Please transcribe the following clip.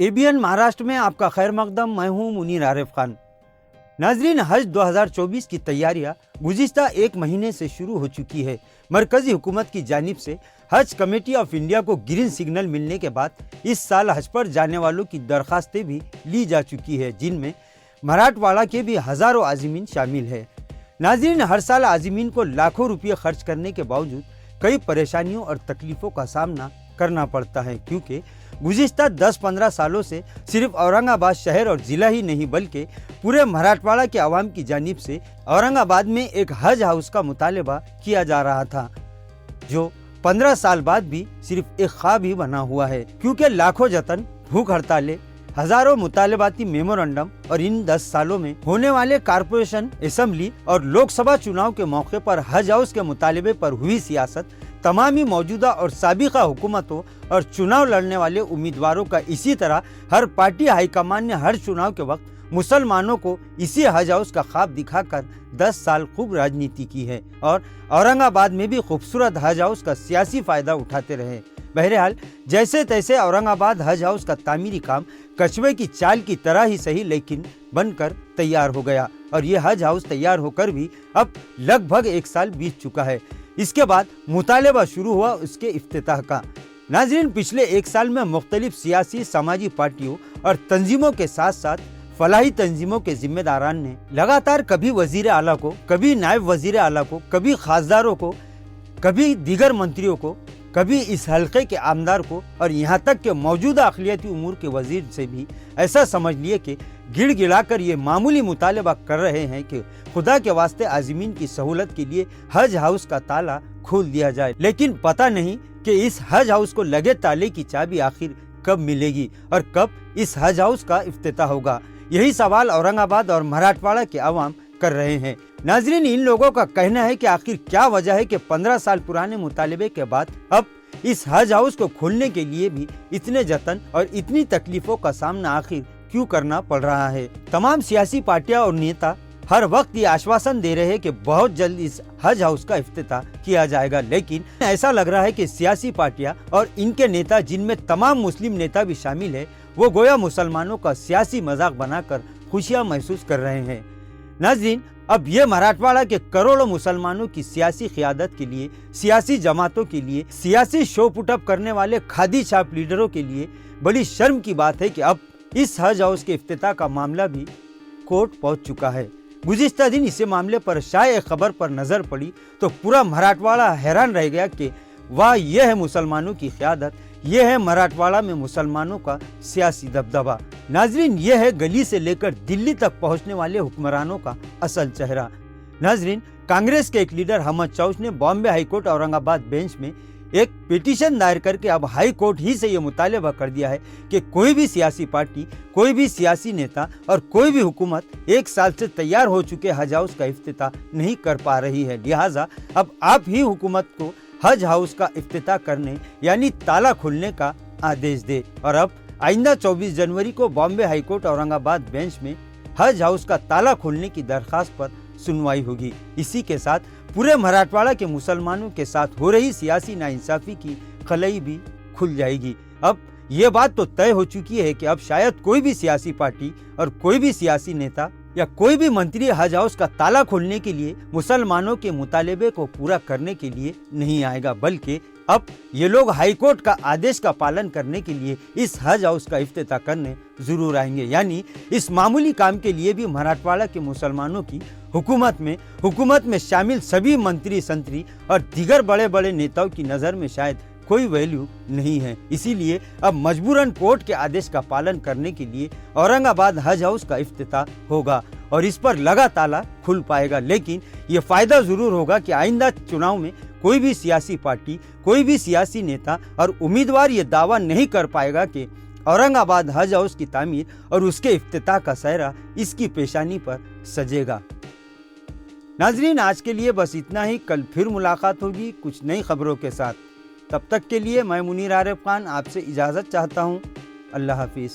ABN Maharashtra में आपका खैर मकदम। मैं हूं मुनीर आरिफ खान। नाजरीन, हज 2024 की तैयारियां गुज़िश्ता एक महीने से शुरू हो चुकी है। मरकजी हुकूमत की जानिब से हज कमेटी ऑफ इंडिया को ग्रीन सिग्नल मिलने के बाद इस साल हज पर जाने वालों की दरख्वास्तें भी ली जा चुकी है, जिनमें मराठवाड़ा के भी हज़ारों आज़मीन शामिल है। नाजरीन, हर साल आज़मीन को लाखों रुपये खर्च करने के बावजूद कई परेशानियों और तकलीफ़ों का सामना करना पड़ता है, क्योंकि गुज़िश्ता 10-15 सालों से सिर्फ औरंगाबाद शहर और ज़िला ही नहीं बल्कि पूरे मराठवाड़ा के अवाम की जानिब से औरंगाबाद में एक हज हाउस का मुतालबा किया जा रहा था, जो 15 साल बाद भी सिर्फ एक ख्वाब ही बना हुआ है, क्योंकि लाखों जतन, भूख हड़तालें, हजारों मुतालबाती मेमोरेंडम और इन 10 सालों में होने वाले कारपोरेशन, असेंबली और लोकसभा चुनाव के मौके पर हज हाउस के मुतालबे पर हुई सियासत तमामी मौजूदा और साबिका हुकूमतों और चुनाव लड़ने वाले उम्मीदवारों का इसी तरह हर पार्टी हाईकमान ने हर चुनाव के वक्त मुसलमानों को इसी हज हाउस का ख्वाब दिखाकर 10 साल खूब राजनीति की है और औरंगाबाद में भी खूबसूरत हज हाउस का सियासी फायदा उठाते रहे। बहरहाल, जैसे तैसे औरंगाबाद हज हाउस का तामीरी काम कछुए की चाल की तरह ही सही लेकिन बनकर तैयार हो गया और ये हज हाउस तैयार होकर भी अब लगभग एक साल बीत चुका है। इसके बाद मुतालबा शुरू हुआ उसके इफ्तिताह का। नाज़रीन, पिछले एक साल में मुख्तलिफ सियासी समाजी पार्टियों और तंजीमों के साथ साथ फलाही तंजीमों के जिम्मेदारान ने लगातार कभी वजीर आला को, कभी नायब वजीर आला को, कभी खासदारों को, कभी दीगर मंत्रियों को, कभी इस हल्के के आमदार को और यहाँ तक कि मौजूदा अक़लियती उमूर के वजीर से भी ऐसा समझ लिए कि गिड़गिड़ाकर ये मामूली मुतालबा कर रहे हैं कि खुदा के वास्ते आज़मीन की सहूलत के लिए हज हाउस का ताला खोल दिया जाए। लेकिन पता नहीं कि इस हज हाउस को लगे ताले की चाबी आखिर कब मिलेगी और कब इस हज हाउस का इफ्तिताह होगा। यही सवाल औरंगाबाद और मराठवाड़ा के अवाम कर रहे हैं। नाजरीन, इन लोगों का कहना है कि आखिर क्या वजह है कि 15 साल पुराने मुतालबे के बाद अब इस हज हाउस को खोलने के लिए भी इतने जतन और इतनी तकलीफों का सामना आखिर क्यों करना पड़ रहा है। तमाम सियासी पार्टियां और नेता हर वक्त ये आश्वासन दे रहे हैं कि बहुत जल्द इस हज हाउस का इफ्तिताह किया जाएगा, लेकिन ऐसा लग रहा है कि सियासी पार्टियां और इनके नेता, जिनमें तमाम मुस्लिम नेता भी शामिल है, वो गोया मुसलमानों का सियासी मजाक बनाकर खुशियां महसूस कर रहे हैं। नाज़रीन, अब ये मराठवाड़ा के करोड़ों मुसलमानों की सियासी क़ियादत के लिए, सियासी जमातों के लिए, सियासी शो पुटअप करने वाले खादी छाप लीडरों के लिए बड़ी शर्म की बात है कि अब इस हज हाउस के इफ्तिताह का मामला भी कोर्ट पहुंच चुका है। गुज़िश्ता दिन इस मामले पर शाये खबर पर नज़र पड़ी तो पूरा मराठवाड़ा हैरान रह गया कि वाह, यह है मुसलमानों की क़ियादत, यह है मराठवाड़ा में मुसलमानों का सियासी दबदबा। नाजरीन, यह है गली से लेकर दिल्ली तक पहुंचने वाले हुक्मरानों का असल चेहरा। नाजरीन, कांग्रेस के एक लीडर अहमद चौश ने Bombay high court Aurangabad bench में एक पिटीशन दायर करके अब हाई कोर्ट ही से ये मुतालबा कर दिया है कि कोई भी सियासी पार्टी, कोई भी सियासी नेता और कोई भी हुकूमत एक साल से तैयार हो चुके हज हाउस का इफ्तिताह नहीं कर पा रही है। लिहाजा अब आप ही हुकूमत को हज हाउस का इफ्तिताह करने यानी ताला खोलने का आदेश दे और अब आइंदा 24 जनवरी को Bombay high court Aurangabad bench में हज हाउस का ताला खोलने की दरख्वास्त पर सुनवाई होगी। इसी के साथ पूरे मराठवाड़ा के मुसलमानों के साथ हो रही सियासी नाइंसाफी की खलई भी खुल जाएगी। अब ये बात तो तय हो चुकी है कि अब शायद कोई भी सियासी पार्टी और कोई भी सियासी नेता या कोई भी मंत्री हज हाउस का ताला खोलने के लिए मुसलमानों के मुतालबे को पूरा करने के लिए नहीं आएगा, बल्कि अब ये लोग हाई कोर्ट का आदेश का पालन करने के लिए इस हज हाउस का इफ्तिताह करने जरूर आएंगे। यानी इस मामूली काम के लिए भी मराठवाड़ा के मुसलमानों की हुकूमत में शामिल सभी मंत्री संतरी और दीगर बड़े बड़े नेताओं की नज़र में शायद कोई वैल्यू नहीं है। इसीलिए अब मजबूरन कोर्ट के आदेश का पालन करने के लिए औरंगाबाद हज हाउस का इफ्तिताह होगा और इस पर लगा ताला खुल पाएगा। लेकिन ये फायदा जरूर होगा कि आइंदा चुनाव में कोई भी सियासी पार्टी, कोई भी सियासी नेता और उम्मीदवार ये दावा नहीं कर पाएगा कि औरंगाबाद हज हाउस की तामीर और उसके इफ्तिताह का सेहरा इसकी पेशानी पर सजेगा। नाजरीन, आज के लिए बस इतना ही। कल फिर मुलाकात होगी कुछ नई खबरों के साथ। तब तक के लिए मैं मुनीर आरिफ खान आपसे इजाज़त चाहता हूँ। अल्लाह हाफिज़।